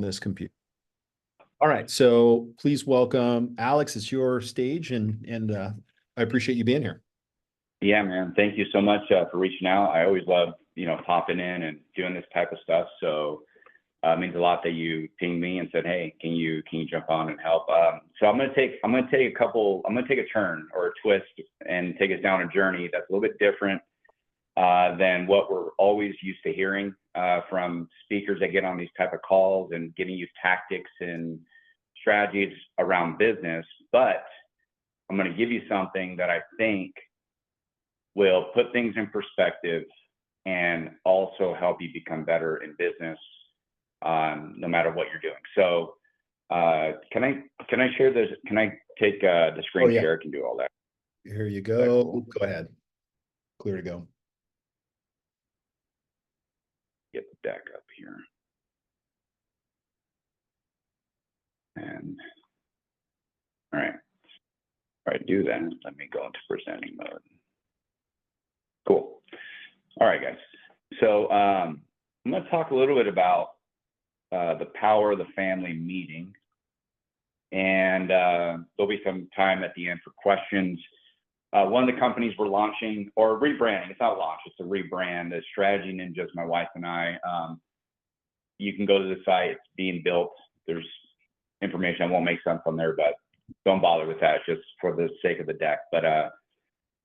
this computer. All right, so please welcome Alex. It's your stage, and I appreciate you being here. Yeah, man. Thank you so much for reaching out. I always love, popping in and doing this type of stuff. So it means a lot that you pinged me and said, "Hey, can you jump on and help?" So I'm gonna take a turn or a twist and take us down a journey that's a little bit different than what we're always used to hearing from speakers that get on these type of calls and giving you tactics and strategies around business. But I'm going to give you something that I think will put things in perspective and also help you become better in business, no matter what you're doing. So can I share this? Can I take the screen share? I can do all that. Here you go. Cool? Go ahead. Clear to go. Get the deck up here. And all right, before I do that, let me go into presenting mode. Cool. All right, guys. So I'm going to talk a little bit about the power of the family meeting, and there'll be some time at the end for questions. One of the companies we're launching or rebranding, it's not launch, it's a rebrand, the Strategy Ninjas, my wife and I. You can go to the site, it's being built. There's information, I won't make sense on there, but don't bother with that just for the sake of the deck. But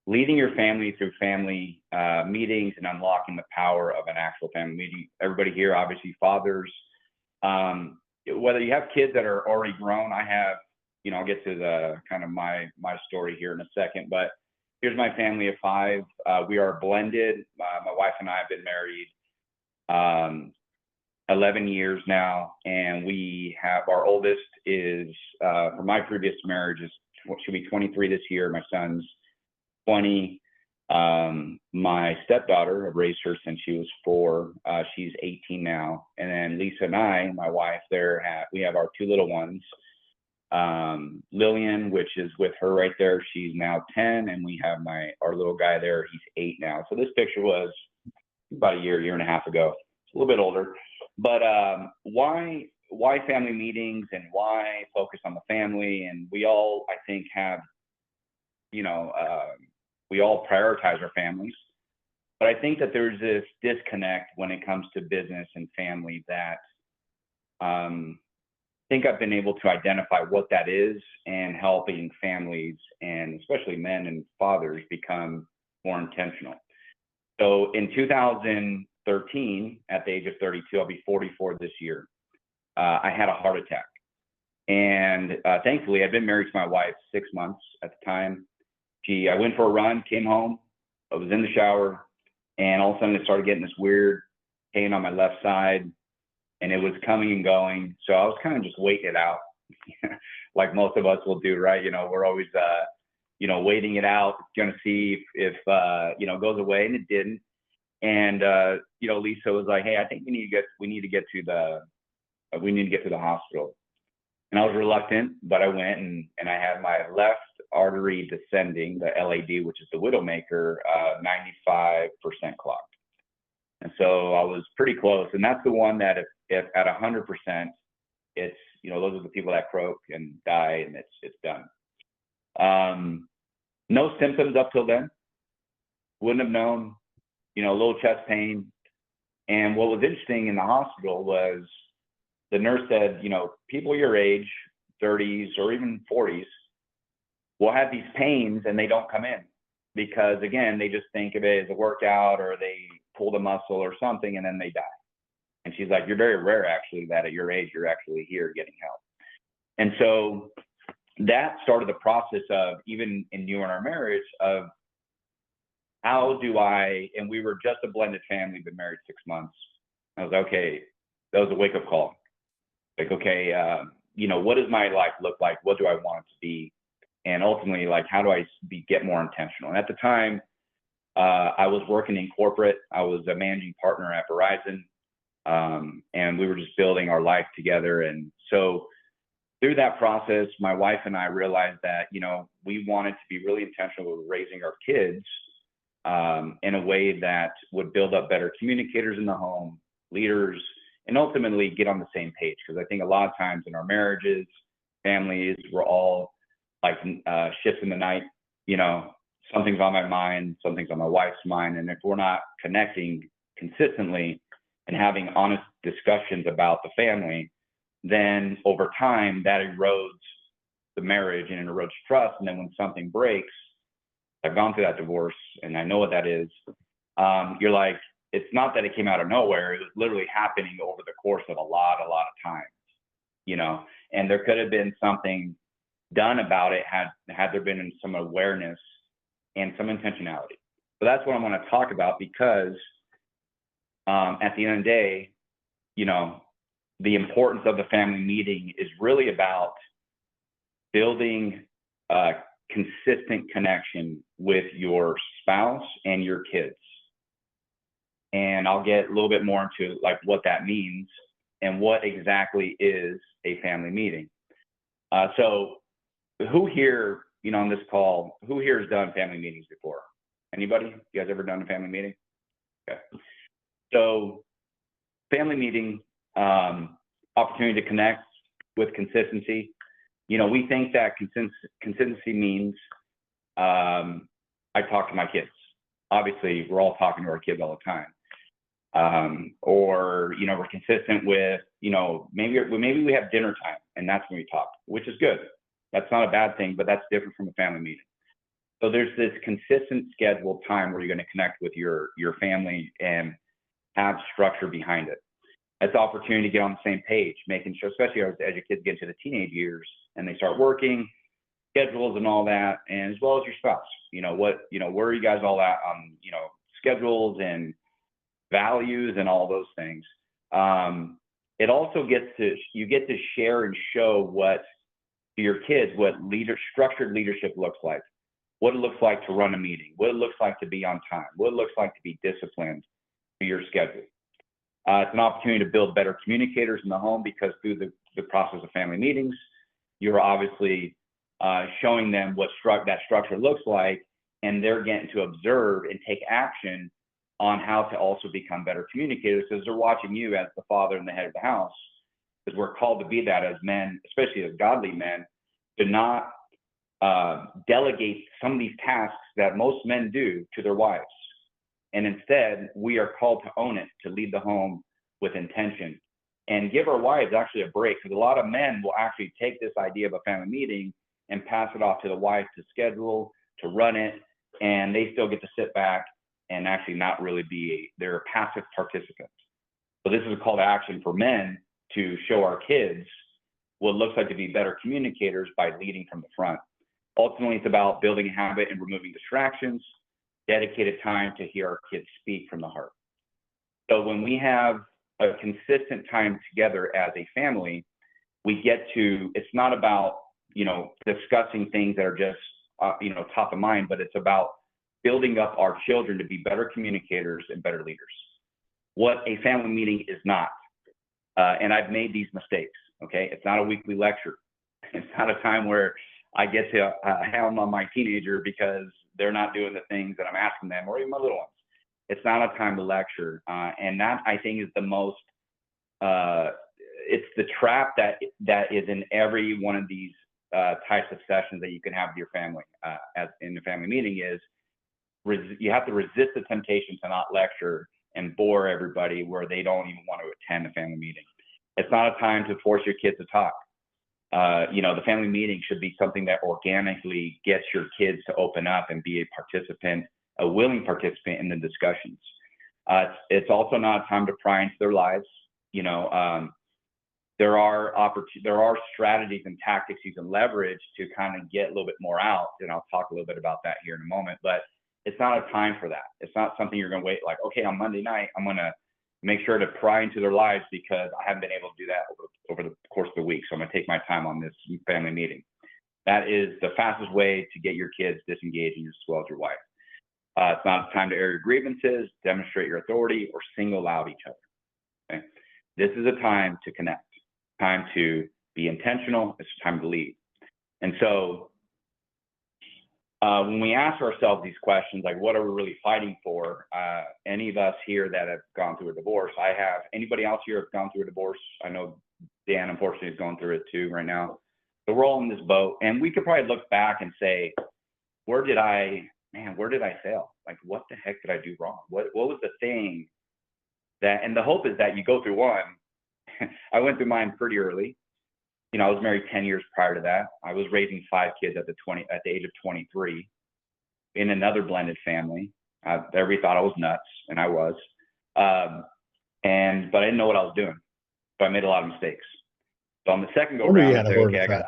leading your family through family meetings and unlocking the power of an actual family meeting. Everybody here, obviously fathers, whether you have kids that are already grown, I have, I'll get to the kind of my story here in a second, but here's my family of 5. We are blended. My wife and I have been married 11 years now, and we have, our oldest is, from my previous marriage, should be 23 this year. My son's 20. My stepdaughter, I've raised her since she was 4. She's 18 now. And then Lisa and I, my wife, we have our 2 little ones. Lillian, which is with her right there, she's now 10, and we have our little guy there, he's 8 now. So this picture was about a year and a half ago. It's a little bit older. But why family meetings and why focus on the family? And we all, I think, have, we all prioritize our families. But I think that there's this disconnect when it comes to business and family that I think I've been able to identify what that is and helping families and especially men and fathers become more intentional. So in 2013, at the age of 32, I'll be 44 this year, I had a heart attack. And thankfully, I'd been married to my wife 6 months at the time. I went for a run, came home, I was in the shower, and all of a sudden I started getting this weird pain on my left side, and it was coming and going. So I was kind of just waiting it out, like most of us will do, right? We're always, waiting it out, going to see if it goes away, and it didn't. And Lisa was like, "Hey, I think we need to get to the hospital." And I was reluctant, but I went and I had my left artery descending, the LAD, which is the widowmaker, 95% clogged. And so I was pretty close. And that's the one that if at 100%, it's, those are the people that croak and die, and it's done. No symptoms up till then. Wouldn't have known, a little chest pain. And what was interesting in the hospital was the nurse said, people your age, 30s or even 40s, will have these pains and they don't come in because, again, they just think of it as a workout or they pulled a muscle or something and then they die. And she's like, "You're very rare, actually, that at your age, you're actually here getting help." And so that started the process of, even in our marriage, of how do and we were just a blended family, been married 6 months. I was like, okay, that was a wake-up call. Like, okay, what does my life look like? What do I want it to be? And ultimately, like, how do I get more intentional? And at the time, I was working in corporate. I was a managing partner at Verizon, and we were just building our life together. And so through that process, my wife and I realized that, we wanted to be really intentional with raising our kids in a way that would build up better communicators in the home, leaders, and ultimately get on the same page. Because I think a lot of times in our marriages, families, we're all like ships in the night, you know, something's on my mind, something's on my wife's mind. And if we're not connecting consistently and having honest discussions about the family, then over time that erodes the marriage and it erodes trust. And then when something breaks, I've gone through that divorce and I know what that is. You're like, it's not that it came out of nowhere. It was literally happening over the course of a lot of times, you know, and there could have been something done about it had there been some awareness and some intentionality. So that's what I want to talk about, because at the end of the day, you know, the importance of the family meeting is really about building a consistent connection with your spouse and your kids. And I'll get a little bit more into like what that means and what exactly is a family meeting. So who here, you know, on this call, who here has done family meetings before? Anybody? You guys ever done a family meeting? Okay. So family meeting, opportunity to connect with consistency. You know, we think that consistency means I talk to my kids. Obviously, we're all talking to our kids all the time. Or, you know, we're consistent with, you know, maybe we have dinner time and that's when we talk, which is good. That's not a bad thing, but that's different from a family meeting. So there's this consistent scheduled time where you're going to connect with your family and have structure behind it. It's the opportunity to get on the same page, making sure, especially as your kids get into the teenage years and they start working, schedules and all that, and as well as your spouse. You know, where are you guys all at on, you know, schedules and values and all those things. It also you get to share and show what to your kids, what structured leadership looks like, what it looks like to run a meeting, what it looks like to be on time, what it looks like to be disciplined to your schedule. It's an opportunity to build better communicators in the home, because through the process of family meetings, you're obviously showing them what that structure looks like, and they're getting to observe and take action on how to also become better communicators, because they're watching you as the father and the head of the house, because we're called to be that as men, especially as godly men, to not delegate some of these tasks that most men do to their wives. And instead, we are called to own it, to lead the home with intention and give our wives actually a break. Because a lot of men will actually take this idea of a family meeting and pass it off to the wife to schedule, to run it, and they still get to sit back and actually not really they're a passive participant. So this is a call to action for men to show our kids what it looks like to be better communicators by leading from the front. Ultimately, it's about building a habit and removing distractions, dedicated time to hear our kids speak from the heart. So when we have a consistent time together as a family, it's not about, you know, discussing things that are just, you know, top of mind, but it's about building up our children to be better communicators and better leaders. What a family meeting is not, and I've made these mistakes, okay? It's not a weekly lecture. It's not a time where I get to hound on my teenager because they're not doing the things that I'm asking them, or even my little ones. It's not a time to lecture. And that, I think, is the most, it's the trap that is in every one of these types of sessions that you can have with your family as in the family meeting is, you have to resist the temptation to not lecture and bore everybody where they don't even want to attend a family meeting. It's not a time to force your kids to talk. You know, the family meeting should be something that organically gets your kids to open up and be a willing participant in the discussions. It's also not a time to pry into their lives. You know, there are strategies and tactics you can leverage to kind of get a little bit more out, and I'll talk a little bit about that here in a moment. But it's not a time for that. It's not something you're going to wait like, okay, on Monday night, I'm going to make sure to pry into their lives because I haven't been able to do that over the course of the week. So I'm going to take my time on this family meeting. That is the fastest way to get your kids disengaging as well as your wife. It's not a time to air your grievances, demonstrate your authority, or single out each other. Okay? This is a time to connect, time to be intentional. It's time to lead. And so when we ask ourselves these questions, like what are we really fighting for? Any of us here that have gone through a divorce, anybody else here have gone through a divorce? I know Dan, unfortunately, is going through it too right now. So we're all in this boat, and we could probably look back and say, where did I fail? Like, what the heck did I do wrong? What was the thing that, and the hope is that you go through one. I went through mine pretty early. You know, I was married 10 years prior to that. I was raising 5 kids at the age of 23 in another blended family. Everybody thought I was nuts, and I was. But I didn't know what I was doing. So I made a lot of mistakes. So on the second go round, I said, okay, I got.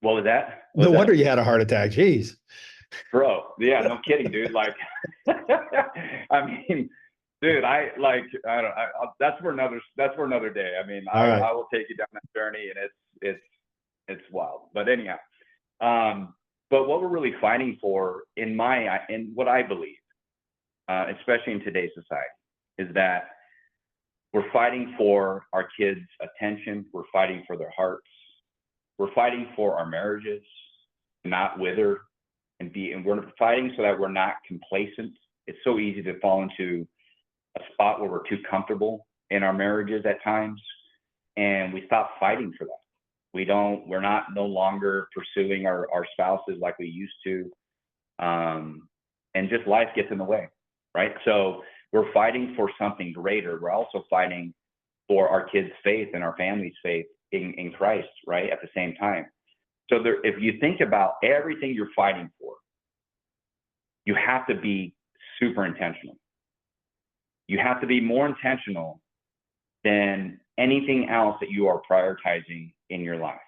What was that? No wonder you had a heart attack. Jeez. Bro, yeah, no kidding, dude. Like, I mean, dude, that's for another day. I mean, I will take you down that journey, and it's wild. But anyhow, but what we're really fighting for, in what I believe, especially in today's society, is that we're fighting for our kids' attention. We're fighting for their hearts. We're fighting for our marriages to not wither and we're fighting so that we're not complacent. It's so easy to fall into a spot where we're too comfortable in our marriages at times, and we stop fighting for that. We're no longer pursuing our spouses like we used to. And just life gets in the way, right? So we're fighting for something greater. We're also fighting for our kids' faith and our family's faith in Christ, right? At the same time. So if you think about everything you're fighting for, you have to be super intentional. You have to be more intentional than anything else that you are prioritizing in your life.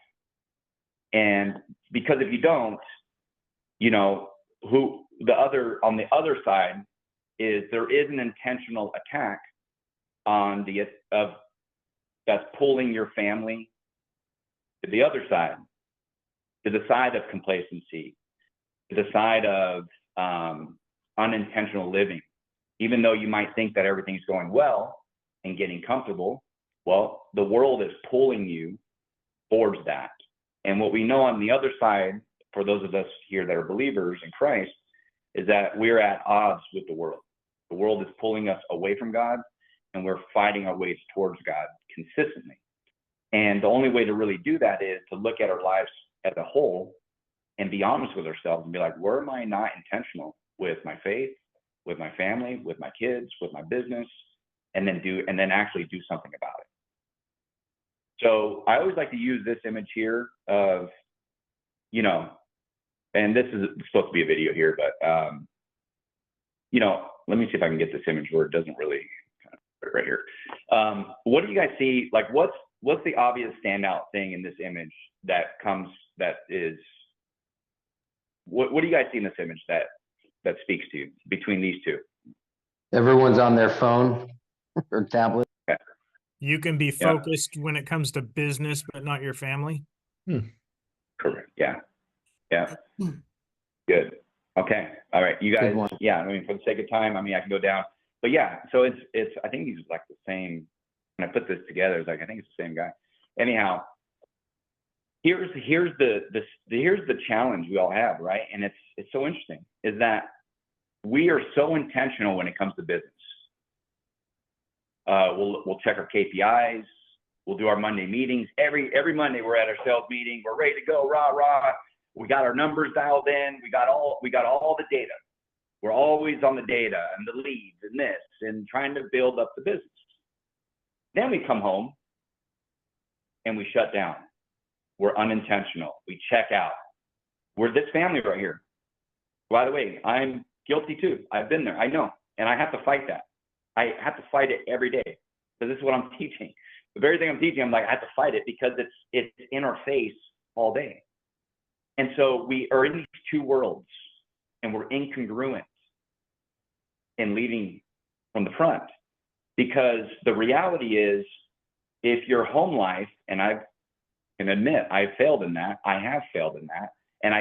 And because if you don't, you know, on the other side is there is an intentional attack that's pulling your family to the other side, to the side of complacency, to the side of unintentional living. Even though you might think that everything's going well and getting comfortable, well, the world is pulling you towards that. And what we know on the other side, for those of us here that are believers in Christ, is that we're at odds with the world. The world is pulling us away from God, and we're fighting our ways towards God consistently. And the only way to really do that is to look at our lives as a whole and be honest with ourselves and be like, where am I not intentional with my faith, with my family, with my kids, with my business, and then actually do something about it. So I always like to use this image here of, you know, and this is supposed to be a video here, but you know, let me see if I can get this image where it doesn't really right here. What do you guys see? Like, what's the obvious standout thing in this image what do you guys see in this image that speaks to you between these two? Everyone's on their phone or tablet. Okay. You can be focused when it comes to business, but not your family. Correct. Yeah. Good. Okay. All right. You guys. Yeah. I mean, for the sake of time, I mean, I can go down, but yeah. So it's. I think he's like the same. When I put this together, it's like I think it's the same guy. Anyhow, here's the challenge we all have, right? And it's so interesting is that we are so intentional when it comes to business. We'll check our KPIs. We'll do our Monday meetings. Every Monday we're at our sales meeting. We're ready to go. Rah rah. We got our numbers dialed in. We got all the data. We're always on the data and the leads and this and trying to build up the business. Then we come home and we shut down. We're unintentional. We check out. We're this family right here. By the way, I'm guilty too. I've been there. I know. And I have to fight that. I have to fight it every day. So this is what I'm teaching. The very thing I'm teaching, I'm like, I have to fight it because it's in our face all day. And so we are in these two worlds and we're incongruent in leading from the front. Because the reality is, if your home life, and I can admit I've failed in that, I have failed in that, and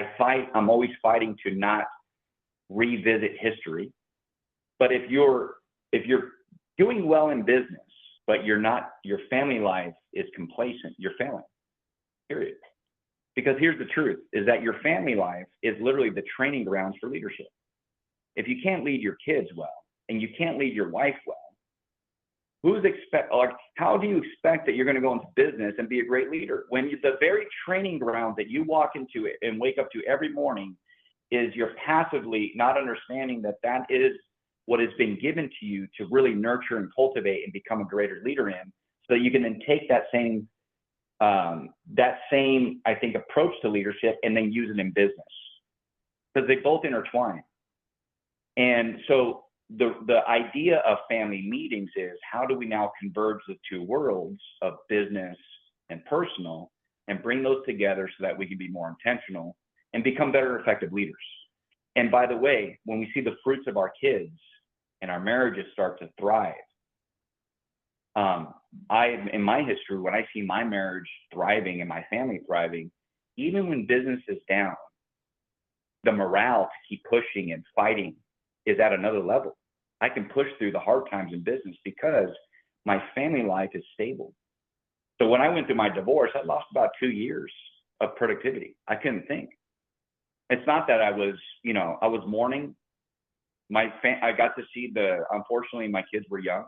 I'm always fighting to not revisit history. But if you're doing well in business, but your family life is complacent, you're failing, period. Because here's the truth, is that your family life is literally the training grounds for leadership. If you can't lead your kids well, and you can't lead your wife well, how do you expect that you're going to go into business and be a great leader when the very training ground that you walk into it and wake up to every morning is you're passively not understanding that that is what has been given to you to really nurture and cultivate and become a greater leader in, so that you can then take that same, I think, approach to leadership and then use it in business, because they both intertwine. And so the idea of family meetings is, how do we now converge the two worlds of business and personal and bring those together so that we can be more intentional and become better, effective leaders. And by the way, when we see the fruits of our kids and our marriages start to thrive, in my history, when I see my marriage thriving and my family thriving, even when business is down, the morale to keep pushing and fighting is at another level. I can push through the hard times in business because my family life is stable. So when I went through my divorce, I lost about 2 years of productivity. I couldn't think. It's not that I was mourning. I got to see unfortunately, my kids were young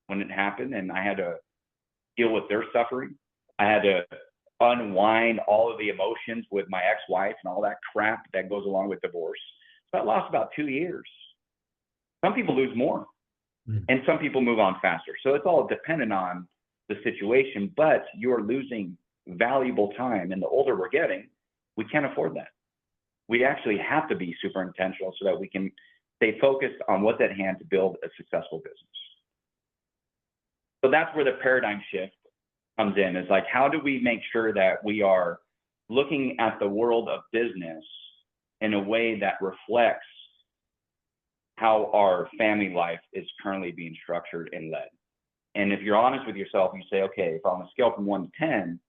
when it happened, and I had to deal with their suffering. I had to unwind all of the emotions with my ex-wife and all that crap that goes along with divorce. So I lost about 2 years. Some people lose more, and some people move on faster. So it's all dependent on the situation, but you're losing valuable time. And the older we're getting, we can't afford that. We actually have to be super intentional so that we can stay focused on what's at hand to build a successful business. So that's where the paradigm shift comes in, is like, how do we make sure that we are looking at the world of business in a way that reflects how our family life is currently being structured and led. And if you're honest with yourself, you say, okay, if on a scale from 1 to 10,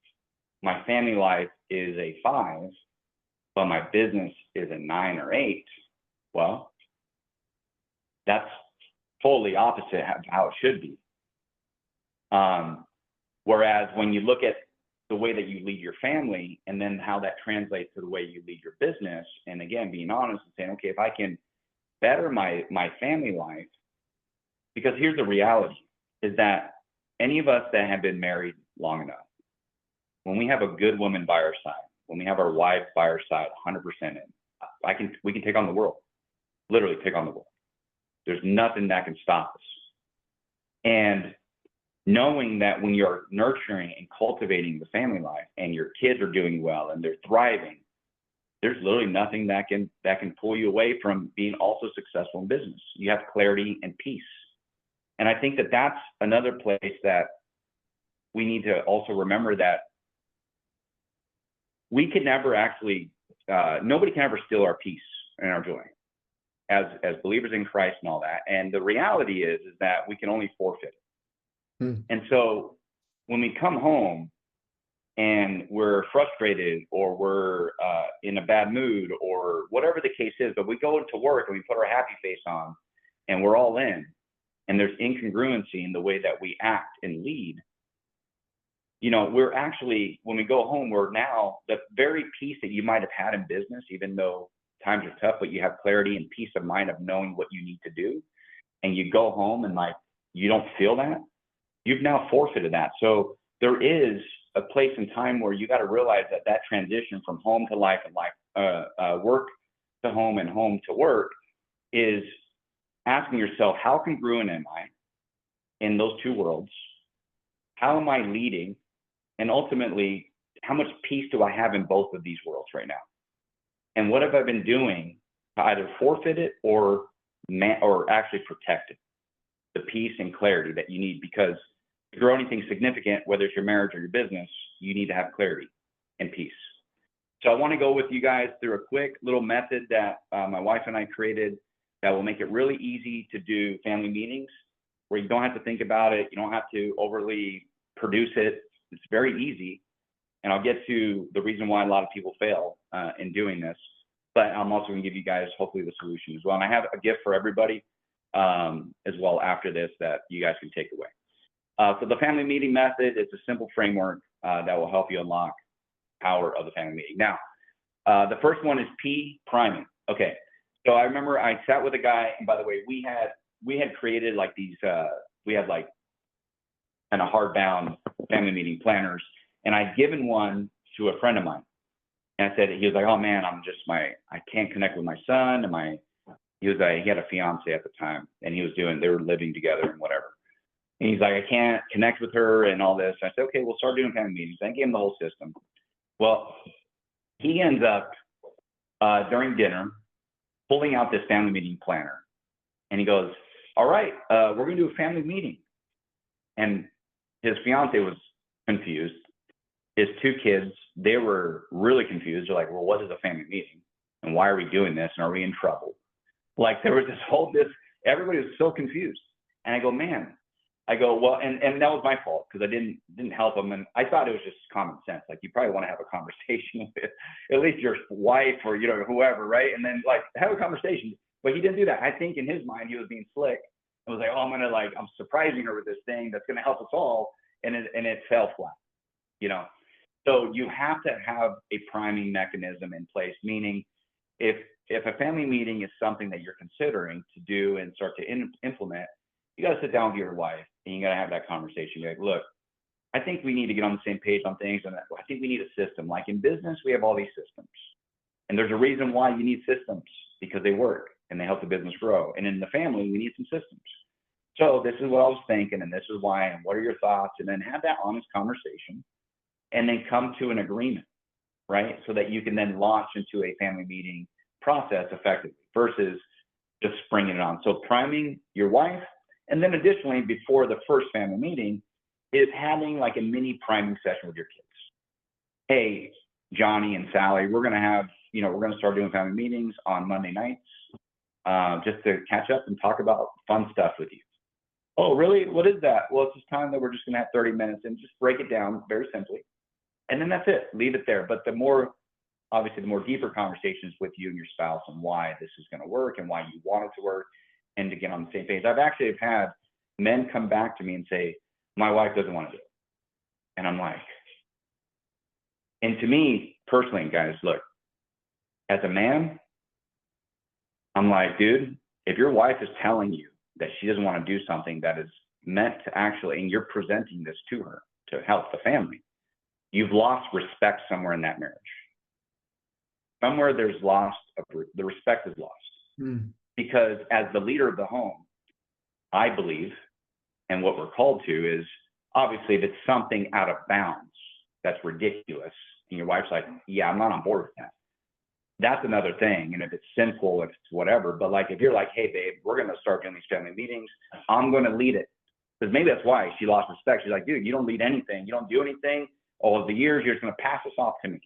my family life is a 5, but my business is a 9 or 8, well, that's totally opposite of how it should be. Whereas when you look at the way that you lead your family and then how that translates to the way you lead your business, and again, being honest and saying, okay, if I can better my family life, because here's the reality, is that any of us that have been married long enough, when we have a good woman by our side, when we have our wives by our side 100% in, we can take on the world, literally take on the world. There's nothing that can stop us. And knowing that when you're nurturing and cultivating the family life and your kids are doing well and they're thriving, there's literally nothing that can pull you away from being also successful in business. You have clarity and peace. And I think that that's another place that we need to also remember, that we can never actually, nobody can ever steal our peace and our joy as believers in Christ and all that. And the reality is that we can only forfeit. And so when we come home and we're frustrated, or we're in a bad mood, or whatever the case is, but we go into work and we put our happy face on and we're all in, and there's incongruency in the way that we act and lead, we're actually, when we go home, we're now the very peace that you might have had in business, even though times are tough, but you have clarity and peace of mind of knowing what you need to do, and you go home and you don't feel that, you've now forfeited that. So there is a place and time where you got to realize that transition from home to life and life, work to home and home to work, is asking yourself, how congruent am I in those two worlds? How am I leading? And ultimately, how much peace do I have in both of these worlds right now? And what have I been doing to either forfeit it or actually protect it? The peace and clarity that you need, because to grow anything significant, whether it's your marriage or your business, you need to have clarity and peace. So I want to go with you guys through a quick little method that my wife and I created that will make it really easy to do family meetings, where you don't have to think about it. You don't have to overly produce it. It's very easy. And I'll get to the reason why a lot of people fail in doing this, but I'm also going to give you guys hopefully the solution as well. And I have a gift for everybody as well after this that you guys can take away. So the family meeting method is a simple framework that will help you unlock power of the family meeting. Now, the first one is P, priming. Okay, so I remember I sat with a guy, and by the way, we had created like these, we had like kind of hardbound family meeting planners, and I'd given one to a friend of mine. And I said, he was like, oh man, I can't connect with my son. And he had a fiance at the time, and they were living together and whatever. And he's like, I can't connect with her and all this. I said, okay, we'll start doing family meetings. I gave him the whole system. Well, he ends up during dinner pulling out this family meeting planner, and he goes, all right, we're going to do a family meeting. And his fiance was confused. His two kids, they were really confused. They're like, well, what is a family meeting? And why are we doing this? And are we in trouble? Like there was everybody was so confused. And I go, man, well, and that was my fault because I didn't help him. And I thought it was just common sense. Like you probably want to have a conversation with at least your wife or, whoever, right? And then like have a conversation. But he didn't do that. I think in his mind, he was being slick. I was like, oh, I'm surprising her with this thing that's going to help us all. And it fell flat, So you have to have a priming mechanism in place, meaning if a family meeting is something that you're considering to do and start to implement, you got to sit down with your wife and you got to have that conversation. You're like, look, I think we need to get on the same page on things. And I think we need a system. Like in business, we have all these systems. And there's a reason why you need systems, because they work and they help the business grow. And in the family, we need some systems. So this is what I was thinking, and this is why, and what are your thoughts? And then have that honest conversation and then come to an agreement, right? So that you can then launch into a family meeting process effectively versus just springing it on. So priming your wife, and then additionally, before the first family meeting, is having like a mini priming session with your kids. Hey, Johnny and Sally, we're going to start doing family meetings on Monday nights, just to catch up and talk about fun stuff with you. Oh, really? What is that? Well, it's this time that we're just going to have 30 minutes and just break it down very simply. And then that's it. Leave it there. But the more deeper conversations with you and your spouse on why this is going to work and why you want it to work and to get on the same page. I've actually had men come back to me and say, my wife doesn't want to do it. And I'm like, and to me personally, guys, look, as a man, I'm like, dude, if your wife is telling you that she doesn't want to do something that is meant to actually, and you're presenting this to her to help the family, you've lost respect somewhere in that marriage. Somewhere the respect is lost. Because as the leader of the home, I believe, and what we're called to is, obviously, if it's something out of bounds that's ridiculous, and your wife's like, yeah, I'm not on board with that. That's another thing. And if it's sinful, if it's whatever, but like, if you're like, hey babe, we're going to start doing these family meetings, I'm going to lead it. Because maybe that's why she lost respect. She's like, dude, you don't lead anything. You don't do anything. All of the years, you're just going to pass this off to me.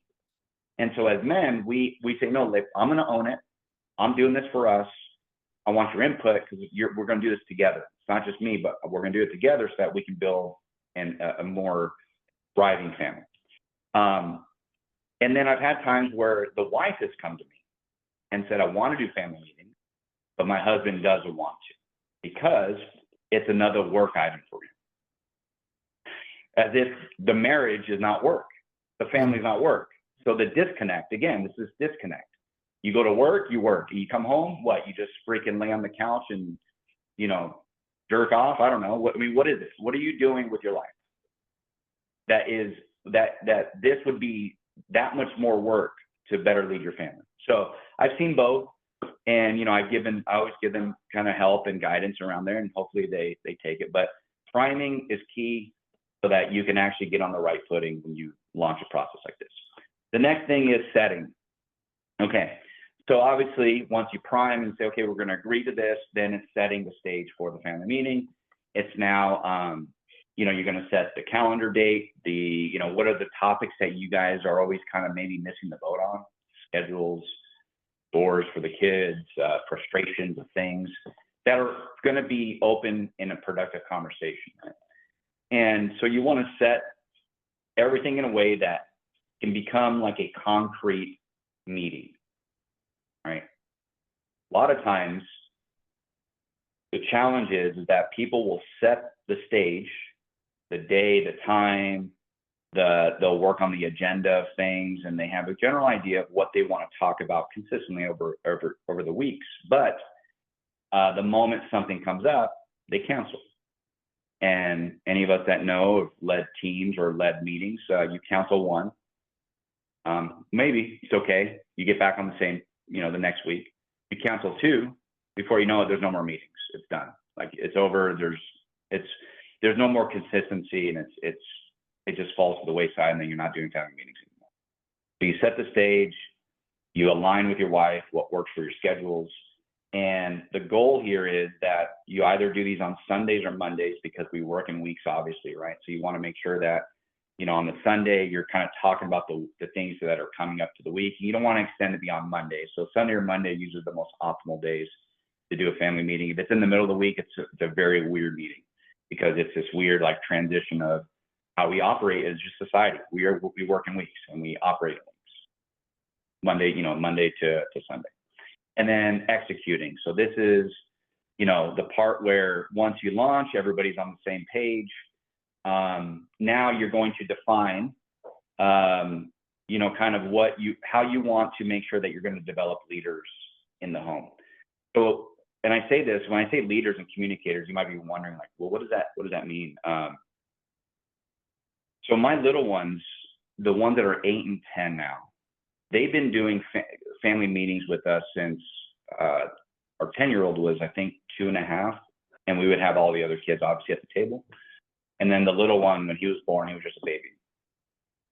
And so as men, we say, no, look, I'm going to own it. I'm doing this for us. I want your input because we're going to do this together. It's not just me, but we're going to do it together so that we can build a more thriving family. And then I've had times where the wife has come to me and said, I want to do family meetings, but my husband doesn't want to because it's another work item for him. As if the marriage is not work, the family's not work. So the disconnect, again, this is disconnect. You go to work, you work. You come home, what? You just freaking lay on the couch and, jerk off? I don't know. What is it? What are you doing with your life? That this would be that much more work to better lead your family. So I've seen both, and I always give them kind of help and guidance around there, and hopefully they take it. But priming is key so that you can actually get on the right footing when you launch a process like this. The next thing is setting. Okay, so obviously once you prime and say, okay, we're going to agree to this, then it's setting the stage for the family meeting. It's now you're going to set the calendar date, what are the topics that you guys are always kind of maybe missing the boat on, schedules, doors for the kids, frustrations of things that are going to be open in a productive conversation. Right? And so you want to set everything in a way that can become like a concrete meeting, right? A lot of times the challenge is that people will set the stage, the day, the time, they'll work on the agenda of things, and they have a general idea of what they want to talk about consistently over the weeks. But the moment something comes up, they cancel. And any of us that know have led teams or led meetings, you cancel one. Maybe it's okay. You get back on the same, the next week. You cancel two, before you know it, there's no more meetings. It's done. Like, it's over. There's no more consistency, and it just falls to the wayside, and then you're not doing family meetings anymore. So you set the stage, you align with your wife what works for your schedules. And the goal here is that you either do these on Sundays or Mondays, because we work in weeks, obviously, right? So you want to make sure that, on the Sunday, you're kind of talking about the things that are coming up to the week. You don't want to extend it beyond Monday. So Sunday or Monday are usually the most optimal days to do a family meeting. If it's in the middle of the week, it's a very weird meeting, because it's this weird transition of how we operate as just society. We work in weeks, and we operate in weeks. Monday to Sunday. And then executing. So this is, the part where once you launch, everybody's on the same page. Now you're going to define, kind of how you want to make sure that you're going to develop leaders in the home. So, and I say this, when I say leaders and communicators, you might be wondering, well, what does that mean? So my little ones, the ones that are 8 and 10 now, they've been doing family meetings with us since our 10-year-old was, I think, 2.5, and we would have all the other kids obviously at the table. And then the little one, when he was born, he was just a baby.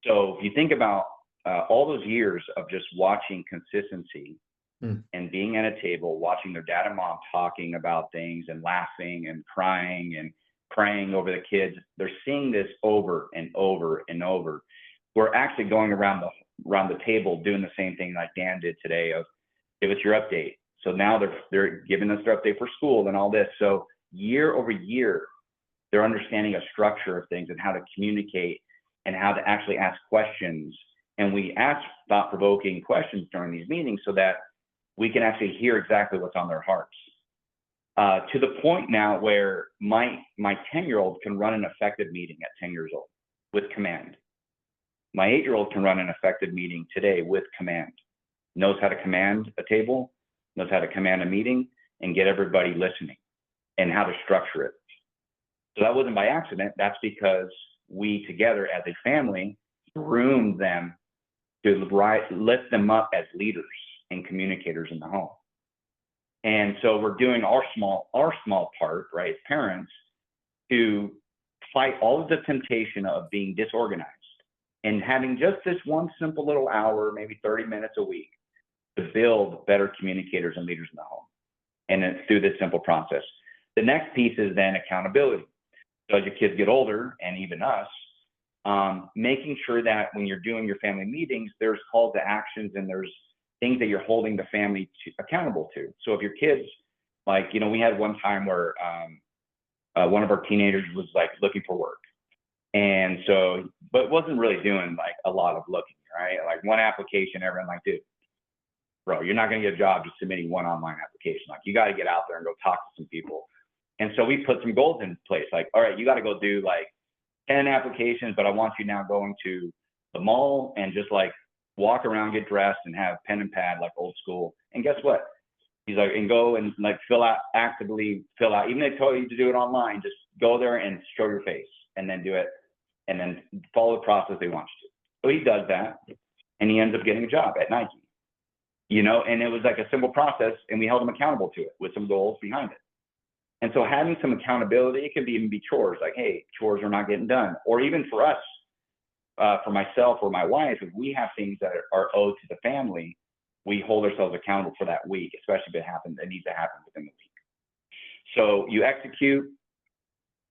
So if you think about all those years of just watching consistency and being at a table, watching their dad and mom talking about things and laughing and crying and praying over the kids, they're seeing this over and over and over. We're actually going around the table doing the same thing like Dan did today of give us your update. So now they're giving us their update for school and all this. So year over year, they're understanding a structure of things and how to communicate and how to actually ask questions. And we ask thought-provoking questions during these meetings so that we can actually hear exactly what's on their hearts. To the point now where my 10-year-old can run an effective meeting at 10 years old with command. My 8-year-old can run an effective meeting today with command, knows how to command a table, knows how to command a meeting and get everybody listening and how to structure it. So that wasn't by accident. That's because we together as a family groomed them to lift them up as leaders and communicators in the home. And so we're doing our small part, right, as parents, to fight all of the temptation of being disorganized and having just this one simple little hour, maybe 30 minutes a week, to build better communicators and leaders in the home. And then through this simple process. The next piece is then accountability. So as your kids get older, and even us, making sure that when you're doing your family meetings, there's calls to actions and there's things that you're holding the family accountable to. So if your kids, we had one time where one of our teenagers was looking for work. And so, but wasn't really doing a lot of looking, right? One application, everyone dude, bro, you're not going to get a job just submitting one online application. You got to get out there and go talk to some people. And so we put some goals in place. All right, you got to go do 10 applications, but I want you now going to the mall and just walk around, get dressed and have pen and pad, old school. And guess what? He's and go and actively fill out, even if they told you to do it online, just go there and show your face and then do it and then follow the process they want you to. So he does that and he ends up getting a job at Nike, and it was a simple process and we held him accountable to it with some goals behind it. And so having some accountability, it can even be chores, hey, chores are not getting done. Or even for us, for myself or my wife, if we have things that are owed to the family, we hold ourselves accountable for that week, especially if it needs to happen within the week. So you execute,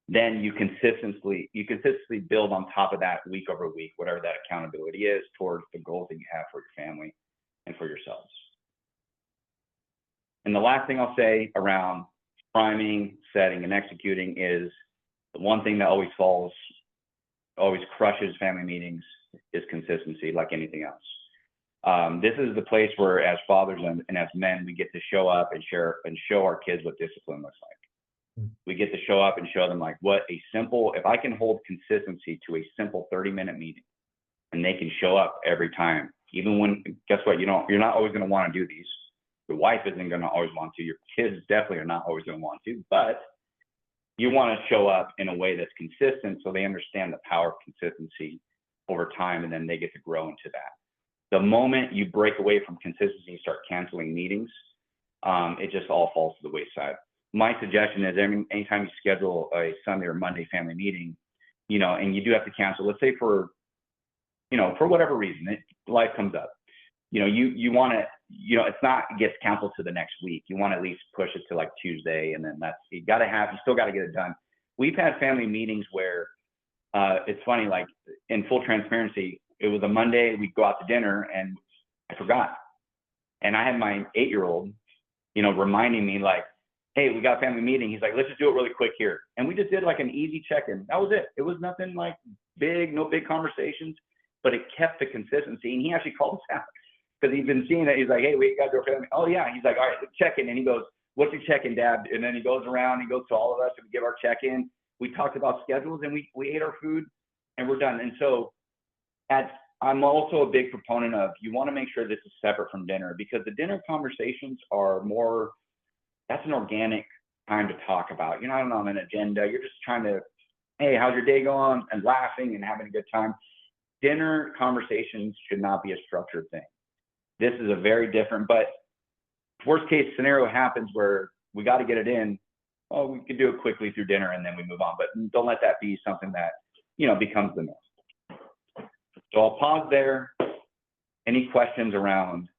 then you consistently build on top of that week over week, whatever that accountability is towards the goals that you have for your family and for yourselves. And the last thing I'll say around priming, setting, and executing is the one thing that always crushes family meetings is consistency, like anything else. This is the place where, as fathers and as men, we get to show up and show our kids what discipline looks like. we get to show up and show them like what a simple, if I can hold consistency to a simple 30-minute meeting and they can show up every time, even when, guess what, you're not always going to want to do these. Your wife isn't going to always want to. Your kids definitely are not always going to want to, but you want to show up in a way that's consistent so they understand the power of consistency over time, and then they get to grow into that. The moment you break away from consistency and start canceling meetings, it just all falls to the wayside. My suggestion is anytime you schedule a Sunday or Monday family meeting, and you do have to cancel, let's say for whatever reason, life comes up, you want to, it's not gets canceled to the next week. You want to at least push it to like Tuesday, and then you still got to get it done. We've had family meetings where it's funny, like in full transparency, it was a Monday, we'd go out to dinner and I forgot. And I had my 8-year-old, reminding me like, hey, we got a family meeting. He's like, let's just do it really quick here. And we just did like an easy check-in. That was it. It was nothing like big, no big conversations, but it kept the consistency. And he actually called us out because he's been seeing it. He's like, hey, we got to do a family. Oh yeah. He's like, all right, check-in. And he goes, what's your check-in, Dad? And then he goes around, he goes to all of us and we give our check-in. We talked about schedules and we ate our food and we're done. And so I'm also a big proponent of, you want to make sure this is separate from dinner, because the dinner conversations are more, that's an organic time to talk about. You're not on an agenda. You're just trying to, hey, how's your day going? And laughing and having a good time. Dinner conversations should not be a structured thing. This is a very different, but worst case scenario happens where we got to get it in. Oh, we could do it quickly through dinner and then we move on, but don't let that be something that, becomes the norm. So I'll pause there. Any questions around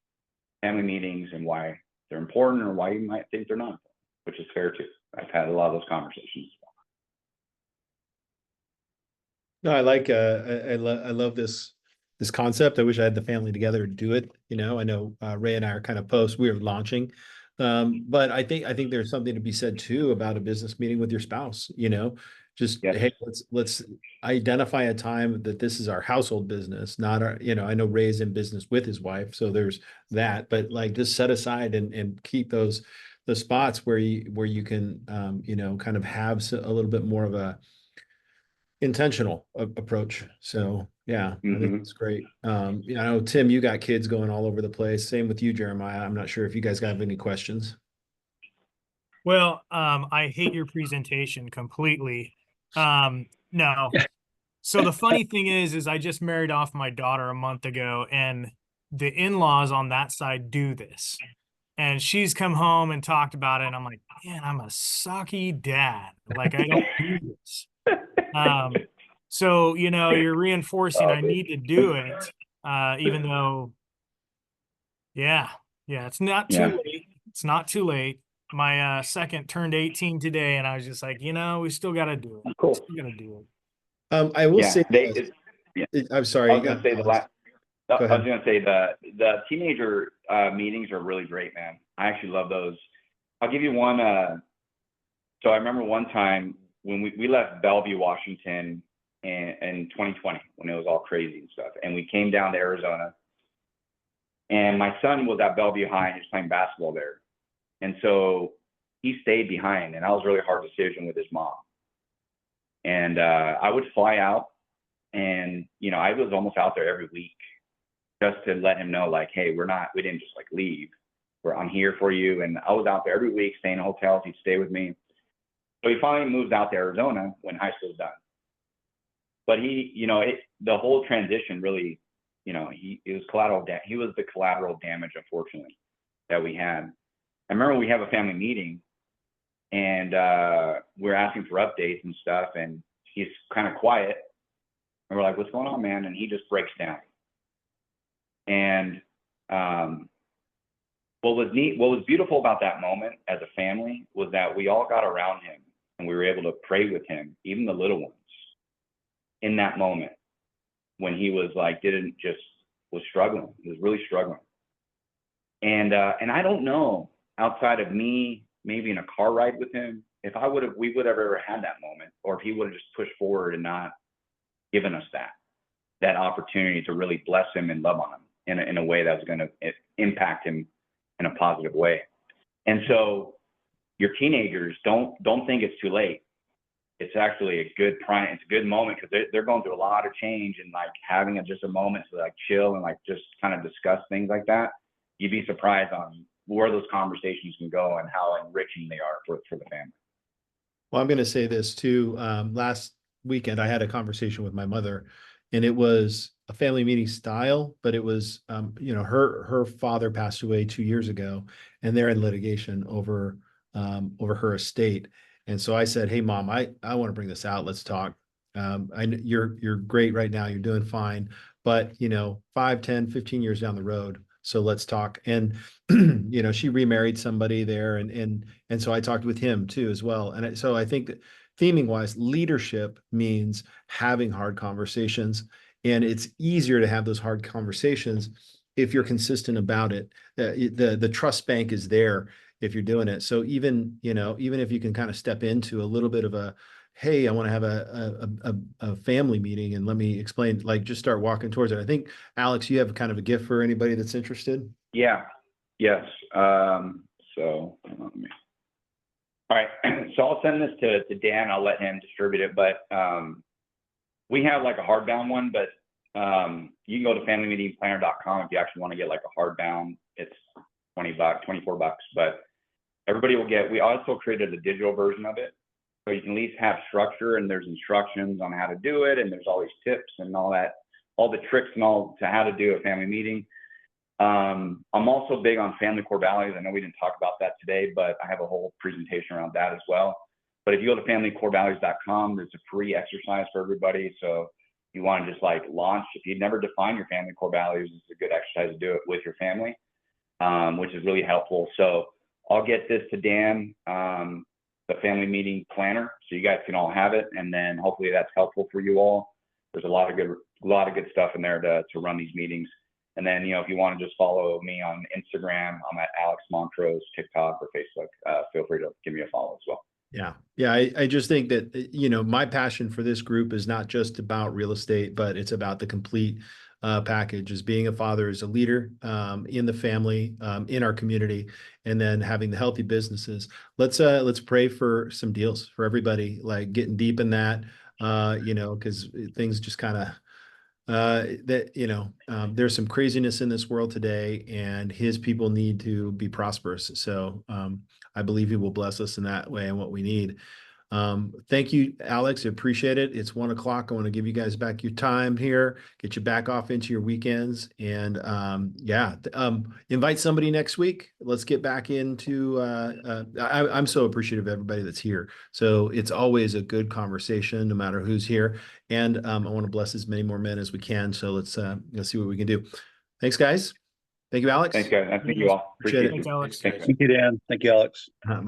family meetings and why they're important or why you might think they're not, which is fair too. I've had a lot of those conversations. No, I like, I love this concept. I wish I had the family together to do it. I know Ray and I are kind of we're launching. But I think there's something to be said too about a business meeting with your spouse, just, Yes. hey, let's identify a time that this is our household business, not our, I know Ray's in business with his wife, so there's that, but like just set aside and keep the spots where you can, kind of have a little bit more of a intentional approach. So yeah, I think it's great. I know, Tim, you got kids going all over the place. Same with you, Jeremiah. I'm not sure if you guys have any questions. Well, I hate your presentation completely. No. So the funny thing is I just married off my daughter a month ago, and the in-laws on that side do this. And she's come home and talked about it, and I'm like, man, I'm a sucky dad. Like, I don't do this. So, you're reinforcing I need to do it, even though, yeah, it's not too late. It's not too late. My second turned 18 today, and I was just like, we still got to do it. Cool. Still got to do it. I will say, I'm sorry. I was going to say I Go was ahead. going to say the teenager meetings are really great, man. I actually love those. I'll give you one. So I remember one time when we left Bellevue, Washington in 2020, when it was all crazy and stuff. And we came down to Arizona, and my son was at Bellevue High and he was playing basketball there. And so he stayed behind, and that was a really hard decision with his mom. And I would fly out, and I was almost out there every week just to let him know, like, hey, we didn't just like leave. I'm here for you. And I was out there every week, staying in hotels. He'd stay with me. So he finally moved out to Arizona when high school was done. But the whole transition really, it was collateral. He was the collateral damage, unfortunately, that we had. I remember we have a family meeting, and we're asking for updates and stuff, and he's kind of quiet. And we're like, what's going on, man? And he just breaks down. And what was beautiful about that moment as a family was that we all got around him and we were able to pray with him, even the little ones, in that moment when he was like, was struggling. He was really struggling. And I don't know, outside of me, maybe in a car ride with him, if we would have ever had that moment, or if he would have just pushed forward and not given us that opportunity to really bless him and love on him in a way that was going to impact him in a positive way. And so, your teenagers, don't think it's too late. It's actually a good it's a good moment because they're going through a lot of change, and like having just a moment to like chill and like just kind of discuss things like that. You'd be surprised on where those conversations can go and how enriching they are for the family. Well, I'm going to say this too. Last weekend, I had a conversation with my mother, and it was a family meeting style, but it was, her father passed away 2 years ago, and they're in litigation over her estate. And so I said, "Hey, Mom, I want to bring this out. Let's talk. You're great right now. You're doing fine, but 5, 10, 15 years down the road. So let's talk." And she remarried somebody there, and so I talked with him too as well. And so I think that theming wise, leadership means having hard conversations, and it's easier to have those hard conversations if you're consistent about it. The trust bank is there if you're doing it. So even if you can kind of step into a little bit of a, hey, I want to have a family meeting, and let me explain, like just start walking towards it. I think, Alex, you have kind of a gift for anybody that's interested. Yeah. Yes. So let me. All right. So I'll send this to Dan. I'll let him distribute it. But we have like a hardbound one, but you can go to familymeetingplanner.com if you actually want to get like a hardbound. It's $20, $24. But everybody will get. We also created a digital version of it, so you can at least have structure, and there's instructions on how to do it, and there's all these tips and all that, all the tricks and all to how to do a family meeting. I'm also big on family core values. I know we didn't talk about that today, but I have a whole presentation around that as well. But if you go to familycorevalues.com, there's a free exercise for everybody. So you want to just like launch, if you've never defined your family core values, it's a good exercise to do it with your family, which is really helpful. So I'll get this to Dan, the family meeting planner, so you guys can all have it. And then hopefully that's helpful for you all. There's a lot of good stuff in there to run these meetings. And then, if you want to just follow me on Instagram, I'm at Alex Mont-Ros, TikTok or Facebook. Feel free to give me a follow as well. Yeah. Yeah. I just think that, my passion for this group is not just about real estate, but it's about the complete package, as being a father, as a leader in the family, in our community, and then having the healthy businesses. Let's pray for some deals for everybody, like getting deep in that, because things just kind of, there's some craziness in this world today, and his people need to be prosperous. So I believe he will bless us in that way and what we need. Thank you, Alex. I appreciate it. It's 1 o'clock. I want to give you guys back your time here, get you back off into your weekends, and invite somebody next week. Let's get back into, I'm so appreciative of everybody that's here. So it's always a good conversation, no matter who's here. And I want to bless as many more men as we can. So let's see what we can do. Thanks, guys. Thank you, Alex. Thanks, guys. Thank you all. Appreciate it. Thanks, Alex. Thanks, Thank you, Dan. Thank you, Alex. Bye.